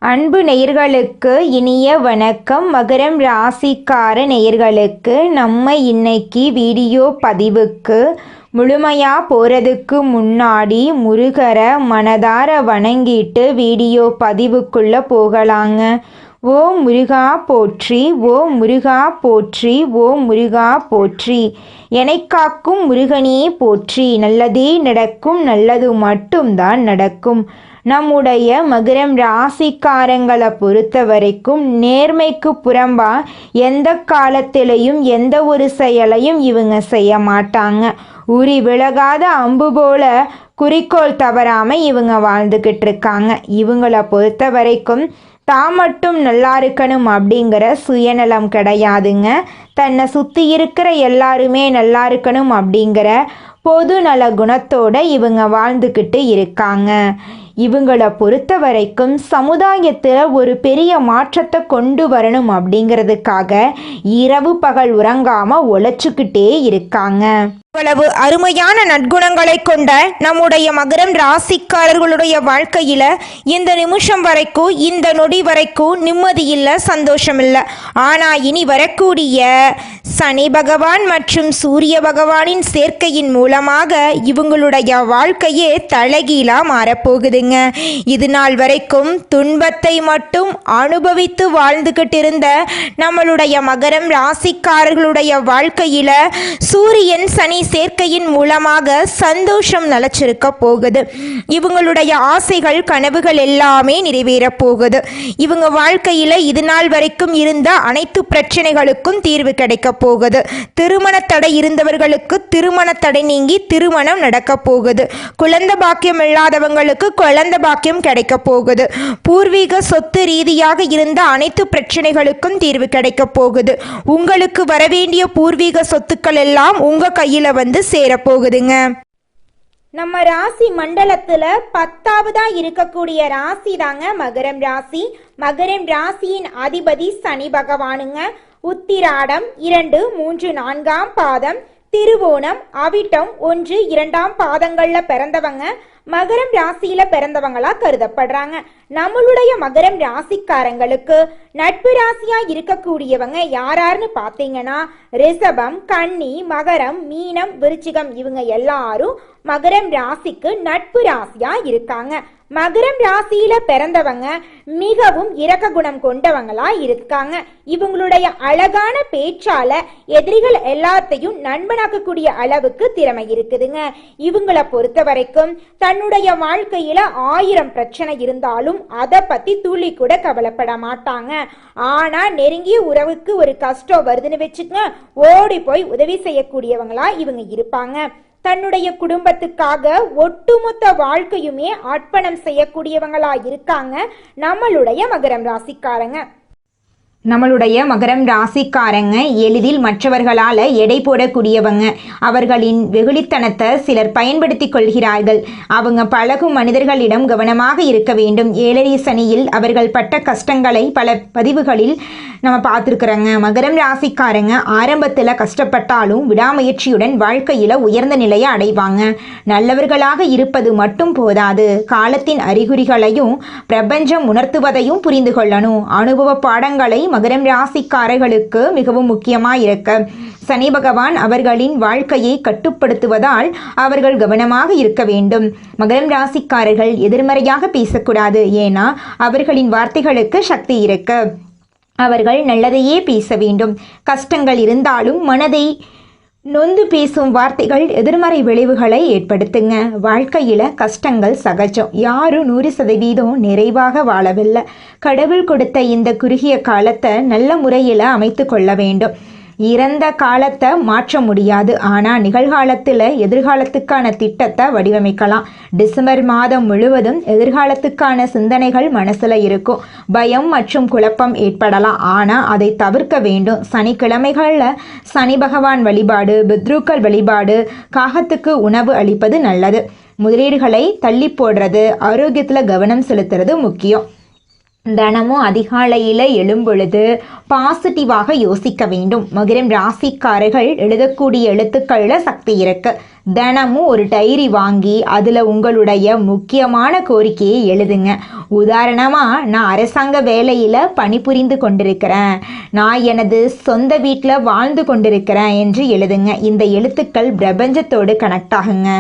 அன்பு நேயர்களுக்கு இனிய வணக்கம். மகரம் ராசிக்கார நேயர்களுக்கு நம்ம இன்னைக்கு வீடியோ பதிவுக்கு முழுமையாக போகிறதுக்கு முன்னாடி முருகரை மனதார வணங்கிட்டு வீடியோ பதிவுக்குள்ளே போகலாங்க. ஓ முருகா போற்றி, ஓ முருகா போற்றி, ஓ முருகா போற்றி, என்னை காக்கும் முருகனே போற்றி. நல்லதே நடக்கும், நல்லது மட்டும்தான் நடக்கும். நம்முடைய மகரம் ராசிக்காரங்களை பொறுத்த வரைக்கும் நேர்மைக்கு புறம்பா எந்த காலத்திலையும் எந்த ஒரு செயலையும் இவங்க செய்ய மாட்டாங்க. உரி விலகாத அம்பு போல குறிக்கோள் தவறாமல் இவங்க வாழ்ந்துக்கிட்டு இருக்காங்க. இவங்களை பொறுத்த வரைக்கும் தான் மட்டும் நல்லா இருக்கணும் அப்படிங்கிற சுயநலம் கிடையாதுங்க. தன்னை சுற்றி இருக்கிற எல்லாருமே நல்லா இருக்கணும் அப்படிங்கிற பொது நல குணத்தோட இவங்க வாழ்ந்துக்கிட்டு இருக்காங்க. இவங்களை பொறுத்த வரைக்கும் சமுதாயத்தில் ஒரு பெரிய மாற்றத்தை கொண்டு வரணும் அப்படிங்கிறதுக்காக இரவு பகல் உறங்காமல் உழைச்சிக்கிட்டே இருக்காங்க. இவ்வளவு அருமையான நற்குணங்களை கொண்ட நம்முடைய மகரம் ராசிக்காரர்களுடைய வாழ்க்கையில் இந்த நிமிஷம் வரைக்கும் இந்த நொடி வரைக்கும் நிம்மதி இல்லை, சந்தோஷம் இல்லை. ஆனால் இனி வரக்கூடிய சனி பகவான் மற்றும் சூரிய பகவானின் சேர்க்கையின் மூலமாக இவங்களுடைய வாழ்க்கையே தலைகீழாக மாறப்போகுதுங்க. இது நாள் வரைக்கும் துன்பத்தை மட்டும் அனுபவித்து வாழ்ந்துகிட்டு இருந்த நம்மளுடைய மகரம் ராசிக்காரர்களுடைய வாழ்க்கையில் சூரியன் சனி சேர்க்கையின் மூலமாக சந்தோஷம் நிலச்சிருக்க போகுது. இவங்களுடைய ஆசைகள் கனவுகள் எல்லாமே நிறைவேற போகுது. இவங்க வாழ்க்கையில் இது நாள் வரைக்கும் இருந்த அனைத்து பிரச்சனைகளுக்கும் தீர்வு கிடைக்க போகுது. திருமண தடை இருந்தவர்களுக்கு திருமண தடை நீங்கி திருமணம் நடக்க போகுது. குழந்தை பாக்கியம் இல்லாதவங்களுக்கு குழந்தை பாக்கியம் கிடைக்க போகுது. பூர்வீக சொத்து ரீதியாக இருந்த அனைத்து பிரச்சனைகளுக்கும் தீர்வு கிடைக்க போகுது. உங்களுக்கு வரவேண்டிய பூர்வீக சொத்துக்கள் எல்லாம் உங்க கையில வந்து சேரப்போகுதுங்க. நம்ம ராசி மண்டலத்துல 10ஆவதா இருக்கக்கூடிய ராசி தாங்க மகரம் ராசி. மகரம் ராசியின் அதிபதி சனி பகவானுங்க. உத்திராடம் 2, 3, 4ஆம் பாதம், திருவோணம், அவிட்டம் 1, 2ஆம் பாதங்கள்ல பிறந்தவங்க மகரம் ராசியில பிறந்தவங்களா கருதப்படுறாங்க. நம்மளுடைய மகரம் ராசிக்காரங்களுக்கு நட்பு ராசியா இருக்கக்கூடியவங்க யாராருன்னு பார்த்தீங்கன்னா ரிஷபம், கன்னி, மகரம், மீனம், விருச்சிகம் இவங்க எல்லாரும் மகரம் ராசிக்கு நட்பு ராசியா இருக்காங்க. மகரம் ராசியில பிறந்தவங்க மிகவும் இரக்க குணம் கொண்டவங்களா இருக்காங்க. இவங்களுடைய அழகான பேச்சால எதிரிகள் எல்லாத்தையும் நண்பனாக்கக்கூடிய அளவுக்கு திறமை இருக்குதுங்க. இவங்களை பொறுத்த வரைக்கும் தன்னுடைய வாழ்க்கையில 1000 பிரச்சனை இருந்தாலும் அதை பத்தி துளி கூட கவலைப்பட மாட்டாங்க. ஆனா நெருங்கிய உறவுக்கு ஒரு கஷ்டம் வருதுன்னு வச்சுக்கங்க, ஓடி போய் உதவி செய்யக்கூடியவங்களா இவங்க இருப்பாங்க. தன்னுடைய குடும்பத்துக்காக ஒட்டுமொத்த வாழ்க்கையுமே அர்ப்பணம் செய்யக்கூடியவங்களா இருக்காங்க நம்மளுடைய மகரம் ராசிக்காரங்க. நம்மளுடைய மகரம் ராசிக்காரங்க எளிதில் மற்றவர்களால் எடை போடக்கூடியவங்க. அவர்களின் வெகுளித்தனத்தை சிலர் பயன்படுத்தி கொள்கிறார்கள். அவங்க பழகும் மனிதர்களிடம் கவனமாக இருக்க வேண்டும். ஏழரை சனியில் அவர்கள் பட்ட கஷ்டங்களை பல பதிவுகளில் நம்ம பார்த்துருக்குறோங்க. மகரம் ராசிக்காரங்க ஆரம்பத்தில் கஷ்டப்பட்டாலும் விடாமுயற்சியுடன் வாழ்க்கையில் உயர்ந்த நிலையை அடைவாங்க. நல்லவர்களாக இருப்பது மட்டும் போதாது, காலத்தின் அறிகுறிகளையும் பிரபஞ்சம் உணர்த்துவதையும் புரிந்து கொள்ளணும். அனுபவ பாடங்களை மகரம் ராசிக்காரர்களுக்கு மிகவும் முக்கியமாக இருக்க சனி பகவான் அவர்களின் வாழ்க்கையை கட்டுப்படுத்துவதால் அவர்கள் கவனமாக இருக்க வேண்டும். மகரம் ராசிக்காரர்கள் எதிர்மறையாக பேசக்கூடாது, ஏன்னா அவர்களின் வார்த்தைகளுக்கு சக்தி இருக்கு. அவர்கள் நல்லதையே பேச வேண்டும். கஷ்டங்கள் இருந்தாலும் மனதை நொந்து பேசும் வார்த்தைகள் எதிர்மறை விளைவுகளை ஏற்படுத்துங்க. வாழ்க்கையில் கஷ்டங்கள் சகஜம். யாரும் 100% நிறைவாக வாழவில்லை. கடவுள் கொடுத்த இந்த குறுகிய காலத்தை நல்ல முறையில் அமைத்து கொள்ள வேண்டும். இறந்த காலத்தை மாற்ற முடியாது, ஆனால் நிகழ்காலத்தில் எதிர்காலத்துக்கான திட்டத்தை வடிவமைக்கலாம். டிசம்பர் மாதம் முழுவதும் எதிர்காலத்துக்கான சிந்தனைகள் மனசில் இருக்கும். பயம் மற்றும் குழப்பம் ஏற்படலாம், ஆனால் அதை தவிர்க்க வேண்டும். சனிக்கிழமைகளில் சனி பகவான் வழிபாடு, பித்ருக்கள் வழிபாடு, காகத்துக்கு உணவு அளிப்பது நல்லது. முதலீடுகளை தள்ளி போடுறது, ஆரோக்கியத்தில் கவனம் செலுத்துறது முக்கியம். தினமும் அதிகாலையில் எழும்பொழுது பாசிட்டிவாக யோசிக்க வேண்டும். மகரம் ராசிக்காரர்கள் எழுதக்கூடிய எழுத்துக்களில் சக்தி இருக்கு. தினமும் ஒரு டைரி வாங்கி அதில் உங்களுடைய முக்கியமான கோரிக்கையை எழுதுங்க. உதாரணமாக, நான் அரசாங்க வேலையில் பணிபுரிந்து கொண்டிருக்கிறேன், நான் எனது சொந்த வீட்டில் வாழ்ந்து கொண்டிருக்கிறேன் என்று எழுதுங்க. இந்த எழுத்துக்கள் பிரபஞ்சத்தோடு கனெக்ட் ஆகுங்க.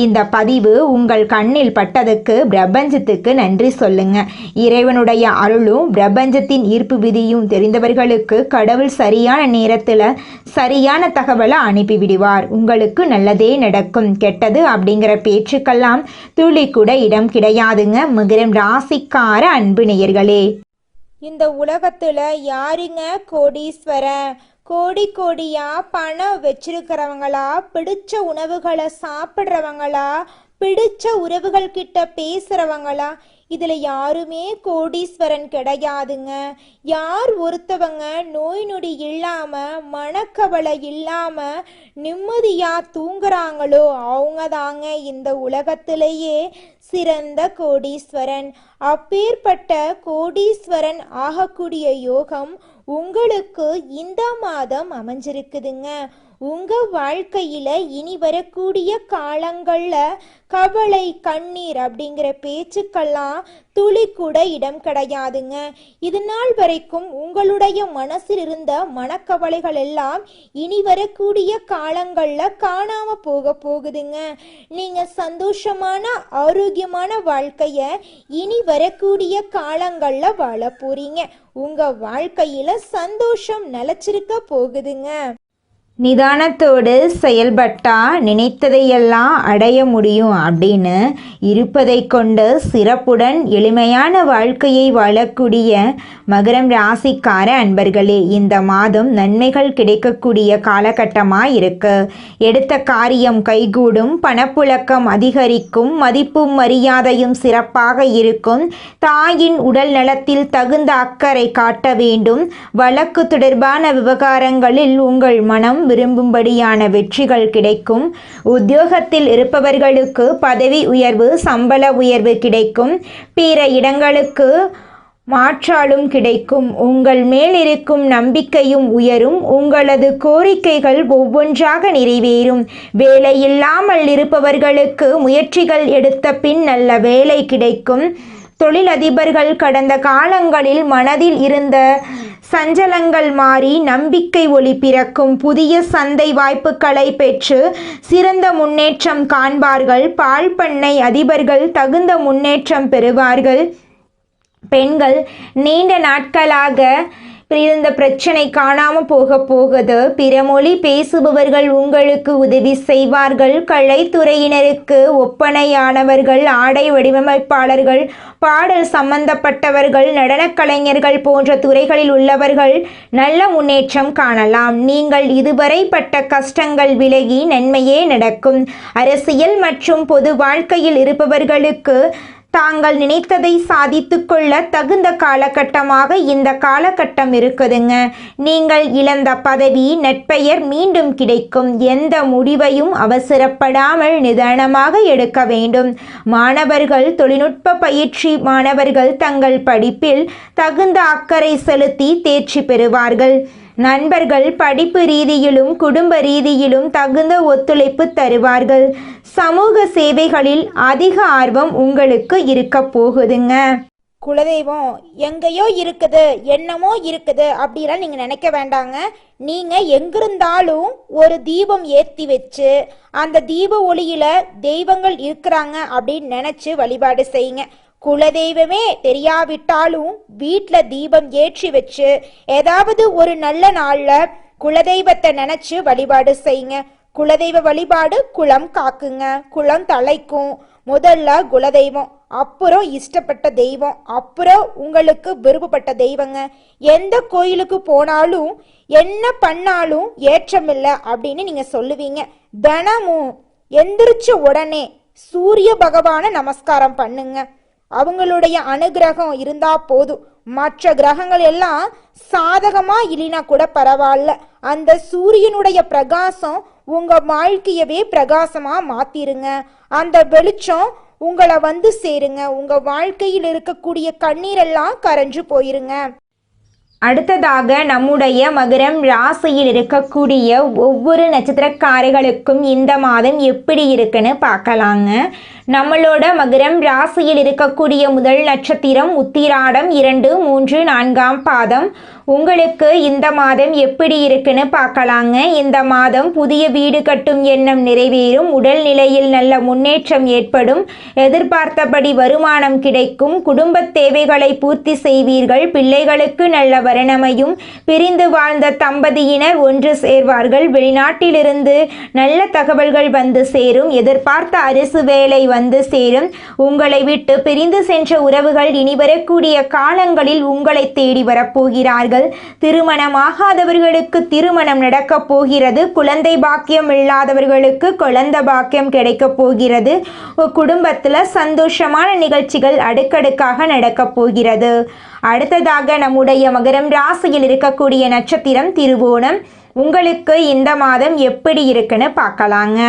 இந்த பதிவு உங்கள் கண்ணில் பட்டதுக்கு பிரபஞ்சத்துக்கு நன்றி சொல்லுங்க. இறைவனுடைய அருளும் பிரபஞ்சத்தின் ஈர்ப்பு விதியும் தெரிந்தவர்களுக்கு கடவுள் சரியான நேரத்தில் சரியான தகவலை அனுப்பிவிடுவார். உங்களுக்கு நல்லதே நடக்கும். கெட்டது அப்படிங்கிற பேச்சுக்கெல்லாம் துளி கூட இடம் கிடையாதுங்க. மகரம் ராசிக்கார அன்பு நேயர்களே, இந்த உலகத்துல யாருங்க கோடீஸ்வரன்? கோடியா பணம் வச்சிருக்கிறவங்களா, பிடிச்ச உணவுகளை சாப்பிட்றவங்களா, பிடிச்ச உறவுகள் கிட்ட பேசுறவங்களா? இதுல யாருமே கோடீஸ்வரன் கிடையாதுங்க. யார் ஒருத்தவங்க நோய் நொடி இல்லாம மனக்கவலை இல்லாம நிம்மதியா தூங்குறாங்களோ அவங்க தாங்க இந்த உலகத்திலேயே சிறந்த கோடீஸ்வரன். அப்பேற்பட்ட கோடீஸ்வரன் ஆகக்கூடிய யோகம் உங்களுக்கு இந்த மாதம் அமைஞ்சிருக்குதுங்க. உங்க வாழ்க்கையில இனி வரக்கூடிய காலங்கள்ல கவலை கண்ணீர் அப்படிங்கிற பேச்சுக்கெல்லாம் துளி கூட இடம் கிடையாதுங்க. இது நாள் வரைக்கும் உங்களுடைய மனசில் இருந்த மனக்கவலைகள் எல்லாம் இனி வரக்கூடிய காலங்கள்ல காணாம போகுதுங்க. நீங்க சந்தோஷமான ஆரோக்கியமான வாழ்க்கைய இனி வரக்கூடிய காலங்கள்ல வாழ போறீங்க. உங்க வாழ்க்கையில சந்தோஷம் நிலைச்சிருக்க போகுதுங்க. நிதானத்தோடு செயல்பட்டா நினைத்ததையெல்லாம் அடைய முடியும் அப்படின்னு இருப்பதை கொண்டு சிறப்புடன் எளிமையான வாழ்க்கையை வாழக்கூடிய மகரம் ராசிக்கார அன்பர்களே, இந்த மாதம் நன்மைகள் கிடைக்கக்கூடிய காலகட்டமாக இருக்கு. எடுத்த காரியம் கைகூடும், பணப்புழக்கம் அதிகரிக்கும், மதிப்பும் மரியாதையும் சிறப்பாக இருக்கும். தாயின் உடல் நலத்தில் தகுந்த அக்கறை காட்ட வேண்டும். வழக்கு தொடர்பான விவகாரங்களில் உங்கள் மனம் விரும்பும்படியான வெற்றிகள் கிடைக்கும். உத்தியோகத்தில் இருப்பவர்களுக்கு பதவி உயர்வு, சம்பள உயர்வு கிடைக்கும். பிற இடங்களுக்கு மாற்றாலும் கிடைக்கும். உங்கள் மேல் இருக்கும் நம்பிக்கையும் உயரும். உங்களது கோரிக்கைகள் ஒவ்வொன்றாக நிறைவேறும். வேலை இல்லாமல் இருப்பவர்களுக்கு முயற்சிகள் எடுத்த பின் நல்ல வேலை கிடைக்கும். தொழிலதிபர்கள் கடந்த காலங்களில் மனதில் இருந்த சஞ்சலங்கள் மாறி நம்பிக்கை ஒளி பிறக்கும். புதிய சந்தை வாய்ப்புகளை பெற்று சிறந்த முன்னேற்றம் காண்பார்கள். பால் பண்ணை அதிபர்கள் தகுந்த முன்னேற்றம் பெறுவார்கள். பெண்கள் நீண்ட நாட்களாக இருந்த பிரச்சனை காணாமல் போகுது. பிற மொழி பேசுபவர்கள் உங்களுக்கு உதவி செய்வார்கள். கலைத்துறையினருக்கு ஒப்பனையானவர்கள், ஆடை வடிவமைப்பாளர்கள், பாடல் சம்பந்தப்பட்டவர்கள், நடனக் கலைஞர்கள் போன்ற துறைகளில் உள்ளவர்கள் நல்ல முன்னேற்றம் காணலாம். நீங்கள் இதுவரை பட்ட கஷ்டங்கள் விலகி நன்மையே நடக்கும். அரசியல் மற்றும் பொது வாழ்க்கையில் இருப்பவர்களுக்கு தாங்கள் நினைத்ததை சாதித்து கொள்ள தகுந்த காலகட்டமாக இந்த காலகட்டம் இருக்குதுங்க. நீங்கள் இழந்த பதவி, நற்பெயர் மீண்டும் கிடைக்கும். எந்த முடிவையும் அவசரப்படாமல் நிதானமாக எடுக்க வேண்டும். மாணவர்கள், தொழில்நுட்ப பயிற்சி மாணவர்கள் தங்கள் படிப்பில் தகுந்த அக்கறை செலுத்தி தேர்ச்சி பெறுவார்கள். நண்பர்கள் படிப்பு ரீதியிலும் குடும்ப ரீதியிலும் தகுந்த ஒத்துழைப்பு தருவார்கள். சமூக சேவைகளில் அதிக ஆர்வம் உங்களுக்கு இருக்க போகுதுங்க. குலதெய்வம் எங்கேயோ இருக்குது, என்னமோ இருக்குது அப்படிலாம் நீங்க நினைக்க வேண்டாங்க. நீங்க எங்கிருந்தாலும் ஒரு தீபம் ஏற்றி வச்சு அந்த தீப ஒளியில தெய்வங்கள் இருக்கிறாங்க அப்படின்னு நினைச்சு வழிபாடு செய்யுங்க. குலதெய்வமே தெரியாவிட்டாலும் வீட்டில் தீபம் ஏற்றி வச்சு ஏதாவது ஒரு நல்ல நாள்ல குலதெய்வத்தை நினைச்சு வழிபாடு செய்யுங்க. குலதெய்வ வழிபாடு குலம் காக்குங்க, குலம் தலைக்கும். முதல்ல குலதெய்வம், அப்புறம் இஷ்டப்பட்ட தெய்வம், அப்புறம் உங்களுக்கு விருப்பப்பட்ட தெய்வங்க. எந்த கோயிலுக்கு போனாலும் என்ன பண்ணாலும் ஏற்றமில்லை அப்படின்னு நீங்க சொல்லுவீங்க. தினமும் எந்திரிச்ச உடனே சூரிய பகவான நமஸ்காரம் பண்ணுங்க. அவங்களுடைய அனுகிரகம் இருந்தா போதும். மற்ற கிரகங்கள் எல்லாம் சாதகமா இல்லைனா கூட பரவாயில்ல, அந்த சூரியனுடைய பிரகாசம் உங்க வாழ்க்கையவே பிரகாசமா மாத்திருங்க. அந்த வெளிச்சம் உங்களை வந்து சேருங்க. உங்க வாழ்க்கையில் இருக்கக்கூடிய கண்ணீரெல்லாம் கரைஞ்சு போயிருங்க. அடுத்ததாக நம்முடைய மகரம் ராசியில் இருக்கக்கூடிய ஒவ்வொரு நட்சத்திரக்காரர்களுக்கும் இந்த மாதம் எப்படி இருக்குன்னு பார்க்கலாங்க. நம்மளோட மகரம் ராசியில் இருக்கக்கூடிய முதல் நட்சத்திரம் உத்திராடம் 2, 3, 4ஆம் பாதம். உங்களுக்கு இந்த மாதம் எப்படி இருக்குன்னு பார்க்கலாங்க. இந்த மாதம் புதிய வீடு கட்டும் எண்ணம் நிறைவேறும், உடல்நிலையில் நல்ல முன்னேற்றம் ஏற்படும், எதிர்பார்த்தபடி வருமானம் கிடைக்கும், குடும்ப தேவைகளை பூர்த்தி செய்வீர்கள், பிள்ளைகளுக்கு நல்ல வரணமையும், பிரிந்து வாழ்ந்த தம்பதியினர் ஒன்று சேர்வார்கள், வெளிநாட்டிலிருந்து நல்ல தகவல்கள் வந்து சேரும், எதிர்பார்த்த அரசு வேலை வந்து சேரும், உங்களை விட்டு பிரிந்து சென்ற உறவுகள் இனி வரக்கூடிய காலங்களில் உங்களை தேடி வரப்போகிறார்கள். திருமணமாகாதவர்களுக்கு திருமணம் நடக்கப் போகிறது, குழந்தை பாக்கியம் இல்லாதவர்களுக்கு குழந்தை பாக்கியம் கிடைக்கப் போகிறது, குடும்பத்தில் சந்தோஷமான நிகழ்ச்சிகள் அடுக்கடுக்காக நடக்கப் போகிறது. அடுத்ததாக நம்முடைய மகரம் ராசியில் இருக்கக்கூடிய நட்சத்திரம் திருவோணம். உங்களுக்கு இந்த மாதம் எப்படி இருக்குன்னு பார்க்கலாங்க.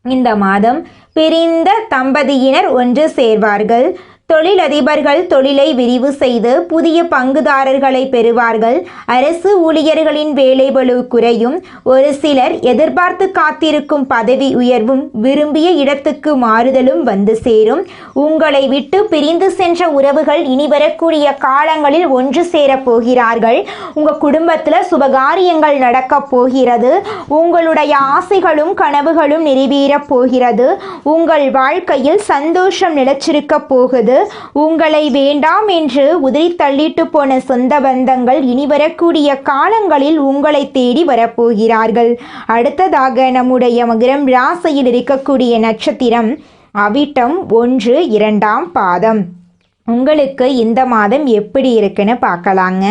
இந்த மாதம் பிரிந்த தம்பதியினர் ஒன்று சேர்வார்கள், தொழிலதிபர்கள் தொழிலை விரிவு செய்து புதிய பங்குதாரர்களை பெறுவார்கள், அரசு ஊழியர்களின் வேலைபளு குறையும், ஒரு சிலர் எதிர்பார்த்து காத்திருக்கும் பதவி உயர்வும் விரும்பிய இடத்துக்கு மாறுதலும் வந்து சேரும், உங்களை விட்டு பிரிந்து சென்ற உறவுகள் இனி வரக்கூடிய காலங்களில் ஒன்று சேரப் போகிறார்கள், உங்கள் குடும்பத்தில் சுபகாரியங்கள் நடக்கப் போகிறது, உங்களுடைய ஆசைகளும் கனவுகளும் நிறைவேறப் போகிறது, உங்கள் வாழ்க்கையில் சந்தோஷம் நிலைச்சிருக்க போகுது, உங்களை வேண்டாம் என்று உதறி தள்ளிட்டு போன சொந்த பந்தங்கள் இனி வரக்கூடிய காலங்களில் உங்களை தேடி வரப்போகிறார்கள். அடுத்ததாக நம்முடைய மகரம் ராசியில் இருக்கக்கூடிய நட்சத்திரம் அவிட்டம் 1, 2ஆம் பாதம். உங்களுக்கு இந்த மாதம் எப்படி இருக்குன்னு பார்க்கலாங்க.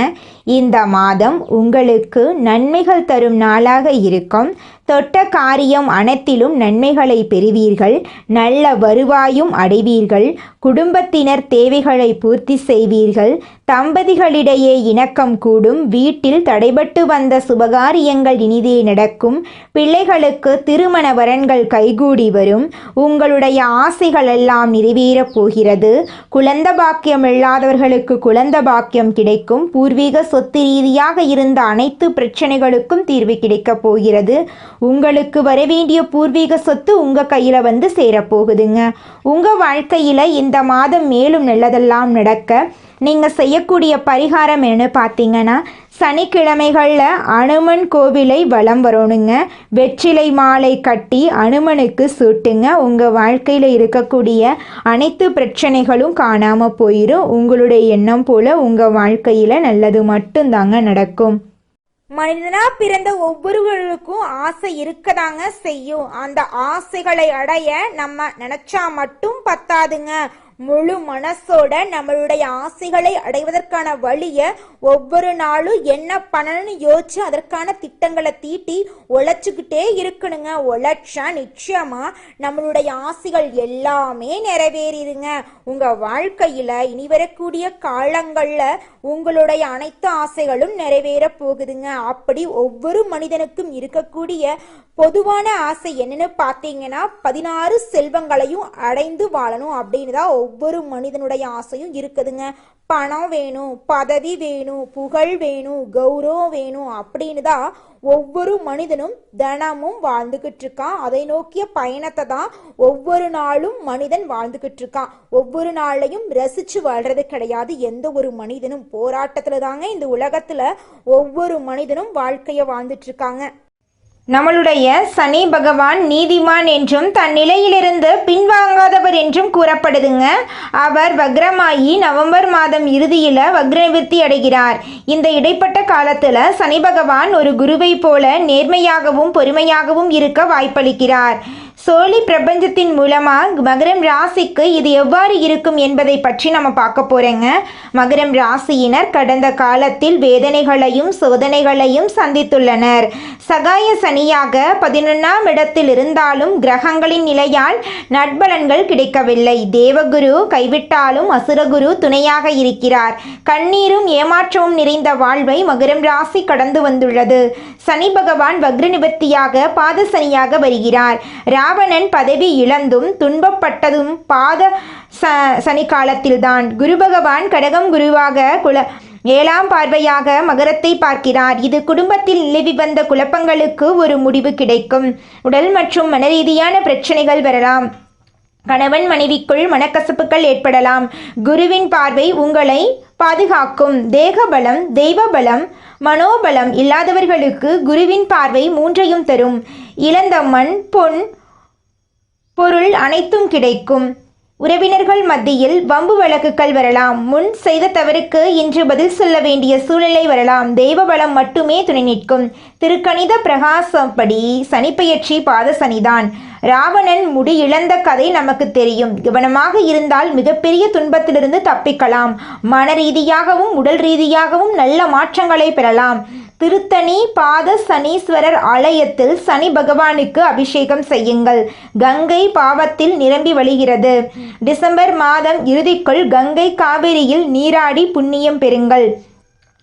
இந்த மாதம் உங்களுக்கு நன்மைகள் தரும் நாளாக இருக்கும், தொட்ட காரியம் அனைத்திலும் நன்மைகளை பெறுவீர்கள், நல்ல வருவாயும் அடைவீர்கள், குடும்பத்தினர் தேவைகளை பூர்த்தி செய்வீர்கள், தம்பதிகளிடையே இணக்கம் கூடும், வீட்டில் தடைபட்டு வந்த சுபகாரியங்கள் இனிதே நடக்கும், பிள்ளைகளுக்கு திருமண வரன்கள் கைகூடி வரும், உங்களுடைய ஆசைகள் எல்லாம் நிறைவேறப் போகிறது, குழந்தை பாக்கியம் இல்லாதவர்களுக்கு குழந்தை பாக்கியம் கிடைக்கும், பூர்வீக சொத்து ரீதியாக இருந்த அனைத்து பிரச்சனைகளுக்கும் தீர்வு கிடைக்கப் போகிறது, உங்களுக்கு வரவேண்டிய பூர்வீக சொத்து உங்கள் கையில் வந்து சேரப்போகுதுங்க. உங்கள் வாழ்க்கையில் இந்த மாதம் மேலும் நல்லதெல்லாம் நடக்க நீங்கள் செய்யக்கூடிய பரிகாரம் என்ன பார்த்தீங்கன்னா, சனிக்கிழமைகளில் அனுமன் கோவிலை வலம் வரணுங்க, வெற்றிலை மாலை கட்டி அனுமனுக்கு சூட்டுங்க. உங்கள் வாழ்க்கையில் இருக்கக்கூடிய அனைத்து பிரச்சனைகளும் காணாமல் போயிடும். உங்களுடைய எண்ணம் போல் உங்கள் வாழ்க்கையில் நல்லது மட்டும்தாங்க நடக்கும். மனிதனா பிறந்த ஒவ்வொருவருக்கும் ஆசை இருக்கதாங்க செய்யும். அந்த ஆசைகளை அடைய நம்ம நினைச்சா மட்டும் பத்தாதுங்க, முழு மனசோட நம்மளுடைய ஆசைகளை அடைவதற்கான வழியை ஒவ்வொரு நாளும் என்ன பண்ணணும்னு யோசிச்சு அதற்கான திட்டங்களை தீட்டி உழைச்சிக்கிட்டே இருக்கணுங்க. உழைச்சா நிச்சயமா நம்மளுடைய ஆசைகள் எல்லாமே நிறைவேறிடுங்க. உங்க வாழ்க்கையில இனி வரக்கூடிய காலங்கள்ல உங்களுடைய அனைத்து ஆசைகளும் நிறைவேற போகுதுங்க. அப்படி ஒவ்வொரு மனிதனுக்கும் இருக்கக்கூடிய பொதுவான ஆசை என்னன்னு பார்த்தீங்கன்னா 16 செல்வங்களையும் அடைந்து வாழணும் அப்படின்னு தான் ஒவ்வொரு மனிதனுடைய ஆசையும் இருக்குதுங்க. பணம் வேணும், பதவி வேணும், புகழ் வேணும், கௌரவம் வேணும் அப்படின்னு தான் ஒவ்வொரு மனிதனும் தினமும் வாழ்ந்துகிட்டு இருக்கான். அதை நோக்கிய பயணத்தை தான் ஒவ்வொரு நாளும் மனிதன் வாழ்ந்துகிட்டு இருக்கான். ஒவ்வொரு நாளையும் ரசிச்சு வாழ்றது கிடையாது. எந்த ஒரு மனிதனும் போராட்டத்துல தாங்க இந்த உலகத்துல ஒவ்வொரு மனிதனும் வாழ்க்கைய வாழ்ந்துட்டு இருக்காங்க. நம்மளுடைய சனி பகவான் நீதிமான் என்றும் தன் நிலையிலிருந்து பின்வாங்காதவர் என்றும் கூறப்படுதுங்க. அவர் வக்ரமாயி நவம்பர் மாதம் இறுதியில் வக்ரநிவர்த்தி அடைகிறார். இந்த இடைப்பட்ட காலத்தில் சனி பகவான் ஒரு குருவை போல நேர்மையாகவும் பொறுமையாகவும் இருக்க வாய்ப்பளிக்கிறார். சோழி பிரபஞ்சத்தின் மூலமாக மகரம் ராசிக்கு இது எவ்வாறு இருக்கும் என்பதை பற்றி நம்ம பார்க்க போகிறோங்க. மகரம் ராசியினர் கடந்த காலத்தில் வேதனைகளையும் சோதனைகளையும் சந்தித்துள்ளனர். சகாய சனியாக 11ஆம் இடத்தில் இருந்தாலும் கிரகங்களின் நிலையால் நட்பலன்கள் கிடைக்கவில்லை. தேவகுரு கைவிட்டாலும் அசுரகுரு துணையாக இருக்கிறார். கண்ணீரும் ஏமாற்றமும் நிறைந்த வாழ்வை மகரம் ராசி கடந்து வந்துள்ளது. சனி பகவான் வக்ர நிவர்த்தியாக பாத சனியாக வருகிறார். ராவணன் பதவி இழந்தும் துன்பப்பட்டதும் பாத சனி காலத்தில்தான். குரு பகவான் கடகம் குருவாக 7ஆம் பார்வையாக மகரத்தை பார்க்கிறார். இது குடும்பத்தில் நிலவி வந்த குழப்பங்களுக்கு ஒரு முடிவு கிடைக்கும். உடல் மற்றும் மனரீதியான பிரச்சனைகள் வரலாம். கணவன் மனைவிக்குள் மனக்கசப்புகள் ஏற்படலாம். குருவின் பார்வை உங்களை பாதுகாக்கும். தேகபலம், தெய்வபலம், மனோபலம் இல்லாதவர்களுக்கு குருவின் பார்வை 3ஐயும் தரும். இழந்த மண், பொன், பொருள் அனைத்தும் கிடைக்கும். உறவினர்கள் மத்தியில் வம்பு வழக்குகள் வரலாம். முன் செய்த தவறுக்கு இன்று பதில் சொல்ல வேண்டிய சூழ்நிலை வரலாம். தெய்வ பலம் மட்டுமே துணை நிற்கும். திருக்கணித பிரகாசப்படி சனிப்பெயர்ச்சி பாத சனிதான். ராவணன் முடி இழந்த கதை நமக்கு தெரியும். கவனமாக இருந்தால் மிகப்பெரிய துன்பத்திலிருந்து தப்பிக்கலாம். மன ரீதியாகவும் உடல் ரீதியாகவும் நல்ல மாற்றங்களை பெறலாம். திருத்தணி பாத சனீஸ்வரர் ஆலயத்தில் சனி பகவானுக்கு அபிஷேகம் செய்யுங்கள். கங்கை பாவத்தில் நிரம்பி வழிகிறது. டிசம்பர் மாதம் இறுதிக்குள் கங்கை காவிரியில் நீராடி புண்ணியம் பெறுங்கள்.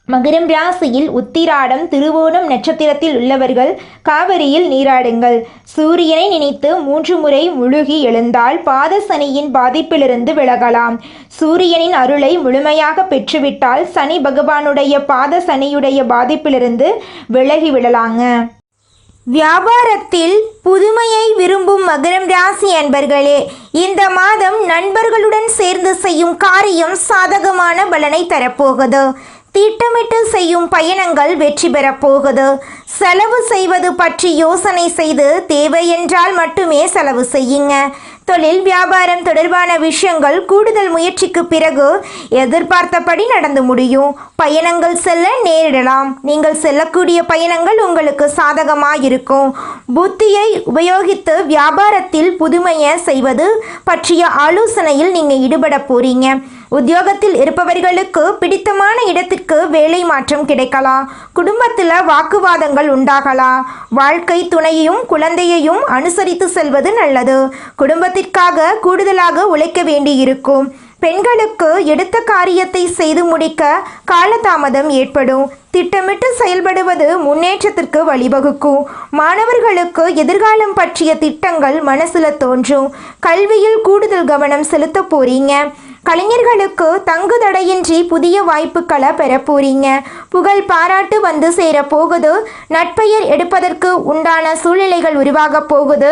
மகரம் ராசியில் உத்திராடம், திருவோணம் நட்சத்திரத்தில் உள்ளவர்கள் காவிரியில் நீராடுங்கள். சூரியனை நினைத்து 3 முறை முழுகி எழுந்தால் பாத சனியின் பாதிப்பிலிருந்து விலகலாம். சூரியனின் அருளை முழுமையாக பெற்றுவிட்டால் சனி பகவானுடைய பாத சனியுடைய பாதிப்பிலிருந்து விலகிவிடலாங்க. வியாபாரத்தில் புதுமையை விரும்பும் மகரம் ராசி அன்பர்களே, இந்த மாதம் நண்பர்களுடன் சேர்ந்து செய்யும் காரியம் சாதகமான பலனை தரப்போகுது. திட்டமிட்டு செய்யும் பயணங்கள் வெற்றி பெறப்போகுது. செலவு செய்வது பற்றி யோசனை செய்து தேவையென்றால் மட்டுமே செலவு செய்யுங்க. தொழில் வியாபாரம் தொடர்பான விஷயங்கள் கூடுதல் முயற்சிக்கு பிறகு எதிர்பார்த்தபடி நடந்து முடியும். பயணங்கள் செல்ல நேரிடலாம். நீங்கள் செல்லக்கூடிய பயணங்கள் உங்களுக்கு சாதகமாக இருக்கும். புத்தியை உபயோகித்து வியாபாரத்தில் புதுமையை செய்வது பற்றிய ஆலோசனையில் நீங்கள் ஈடுபட போறீங்க. உத்தியோகத்தில் இருப்பவர்களுக்கு பிடித்தமான இடத்திற்கு வேலை மாற்றம் கிடைக்கலாம். குடும்பத்தில் வாக்குவாதங்கள் உண்டாகலாம். வாழ்க்கை துணையையும் குழந்தையையும் அனுசரித்து செல்வது நல்லது. குடும்பத்திற்காக கூடுதலாக உழைக்க வேண்டியிருக்கும். பெண்களுக்கு எடுத்த காரியத்தை செய்து முடிக்க காலதாமதம் ஏற்படும். திட்டமிட்டு செயல்படுவது முன்னேற்றத்திற்கு வழிவகுக்கும். மாணவர்களுக்கு எதிர்காலம் பற்றிய திட்டங்கள் மனசுல தோன்றும். கல்வியில் கூடுதல் கவனம் செலுத்த போறீங்க. கலைஞர்களுக்கு தங்கு தடையின்றி புதிய வாய்ப்புகளை பெற போறீங்க. புகழ் பாராட்டு வந்து சேர போகுது. நட்பெயர் எடுப்பதற்கு உண்டான சூழ்நிலைகள் உருவாக போகுது.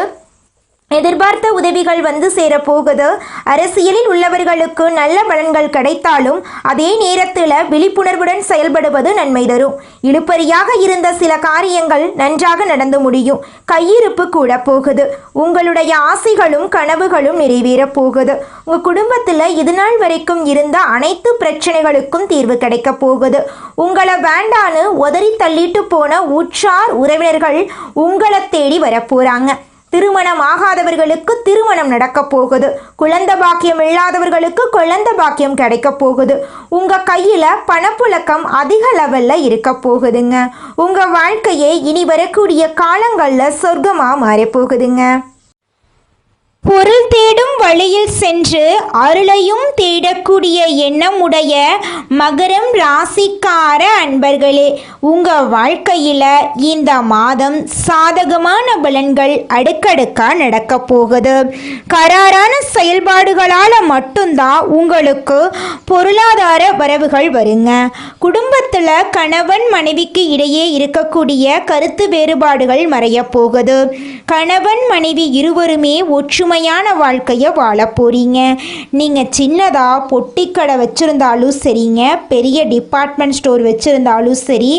எதிர்பார்த்த உதவிகள் வந்து சேரப்போகுது. அரசியலில் உள்ளவர்களுக்கு நல்ல பலன்கள் கிடைத்தாலும் அதே நேரத்தில் விழிப்புணர்வுடன் செயல்படுவது நன்மை தரும். இழுபறியாக இருந்த சில காரியங்கள் நன்றாக நடந்து முடியும். கையிருப்பு கூட போகுது. உங்களுடைய ஆசைகளும் கனவுகளும் நிறைவேற போகுது. உங்கள் குடும்பத்தில் இதுநாள் வரைக்கும் இருந்த அனைத்து பிரச்சனைகளுக்கும் தீர்வு கிடைக்க போகுது. உங்களை வேண்டான்னு உதறி தள்ளிட்டு போன உற்றார் உறவினர்கள் உங்களை தேடி வரப்போறாங்க. திருமணம் ஆகாதவர்களுக்கு திருமணம் நடக்க போகுது. குழந்தை பாக்கியம் இல்லாதவர்களுக்கு குழந்தை பாக்கியம் கிடைக்க போகுது. உங்க கையில பணப்புழக்கம் அதிக லெவல்ல இருக்க போகுதுங்க. உங்க வாழ்க்கையே இனி வரக்கூடிய காலங்கள்ல சொர்க்கமா மாற போகுதுங்க. பொருள் தேடும் வழியில் சென்று அருளையும் தேடக்கூடிய எண்ணமுடைய மகரம் ராசிக்கார அன்பர்களே, உங்க வாழ்க்கையில இந்த மாதம் சாதகமான பலன்கள் அடுக்கடுக்கா நடக்க போகுது. கராரான செயல்பாடுகளால மட்டும்தான் உங்களுக்கு பொருளாதார வரவுகள் வருங்க. குடும்பத்துல கணவன் மனைவிக்கு இடையே இருக்கக்கூடிய கருத்து வேறுபாடுகள் மறைய போகுது. கணவன் மனைவி இருவருமே ஒற்றுமையான வாழ்க்கையை வாழ போறீங்க. நீங்க சின்னதா பொட்டிக்கடை வச்சிருந்தாலும் சரிங்க, பெரிய டிபார்ட்மெண்ட் ஸ்டோர் வச்சிருந்தாலும் சரி,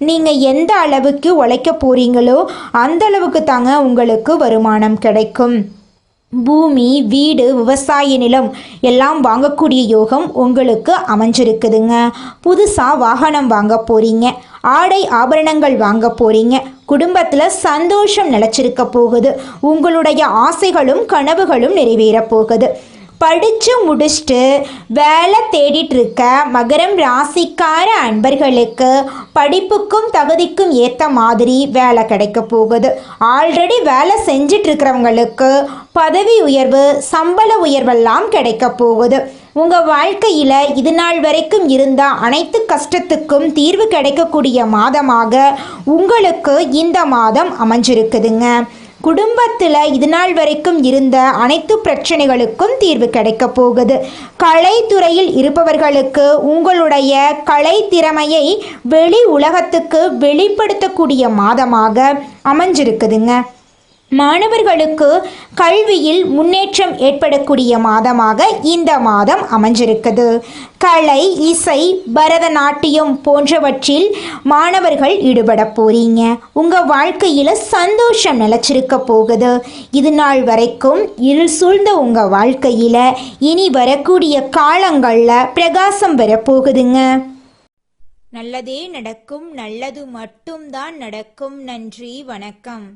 நீங்க எந்த அளவுக்கு உழைக்க போறீங்களோ அந்த அளவுக்கு தாங்க உங்களுக்கு வருமானம் கிடைக்கும். பூமி, வீடு, விவசாய நிலம் எல்லாம் வாங்கக்கூடிய யோகம் உங்களுக்கு அமைஞ்சிருக்குதுங்க. புதுசாக வாகனம் வாங்க போறீங்க. ஆடை ஆபரணங்கள் வாங்க போறீங்க. குடும்பத்தில் சந்தோஷம் நிலச்சிருக்க போகுது. உங்களுடைய ஆசைகளும் கனவுகளும் நிறைவேற போகுது. படித்து முடிச்சுட்டு வேலை தேடிட்டு இருக்க மகரம் ராசிக்கார அன்பர்களுக்கு படிப்புக்கும் தகுதிக்கும் ஏற்ற மாதிரி வேலை கிடைக்க போகுது. ஆல்ரெடி வேலை செஞ்சிட்டு இருக்கிறவங்களுக்கு பதவி உயர்வு, சம்பள உயர்வெல்லாம் கிடைக்க போகுது. உங்கள் வாழ்க்கையில் இது நாள் வரைக்கும் இருந்த அனைத்து கஷ்டத்துக்கும் தீர்வு கிடைக்கக்கூடிய மாதமாக உங்களுக்கு இந்த மாதம் அமைஞ்சிருக்குதுங்க. குடும்பத்தில் இது நாள் வரைக்கும் இருந்த அனைத்து பிரச்சனைகளுக்கும் தீர்வு கிடைக்க போகுது. கலைத்துறையில் இருப்பவர்களுக்கு உங்களுடைய கலை திறமையை வெளி உலகத்துக்கு வெளிப்படுத்தக்கூடிய மாதமாக அமைஞ்சிருக்குதுங்க. மாணவர்களுக்கு கல்வியில் முன்னேற்றம் ஏற்படக்கூடிய மாதமாக இந்த மாதம் அமைஞ்சிருக்குது. கலை, இசை, பரதநாட்டியம் போன்றவற்றில் மாணவர்கள் ஈடுபட போறீங்க. உங்கள் வாழ்க்கையில் சந்தோஷம் நிலச்சிருக்க போகுது. இது நாள் வரைக்கும் இருள் சூழ்ந்த உங்கள் வாழ்க்கையில் இனி வரக்கூடிய காலங்களில் பிரகாசம் வரப்போகுதுங்க. நல்லதே நடக்கும், நல்லது மட்டும்தான் நடக்கும். நன்றி, வணக்கம்.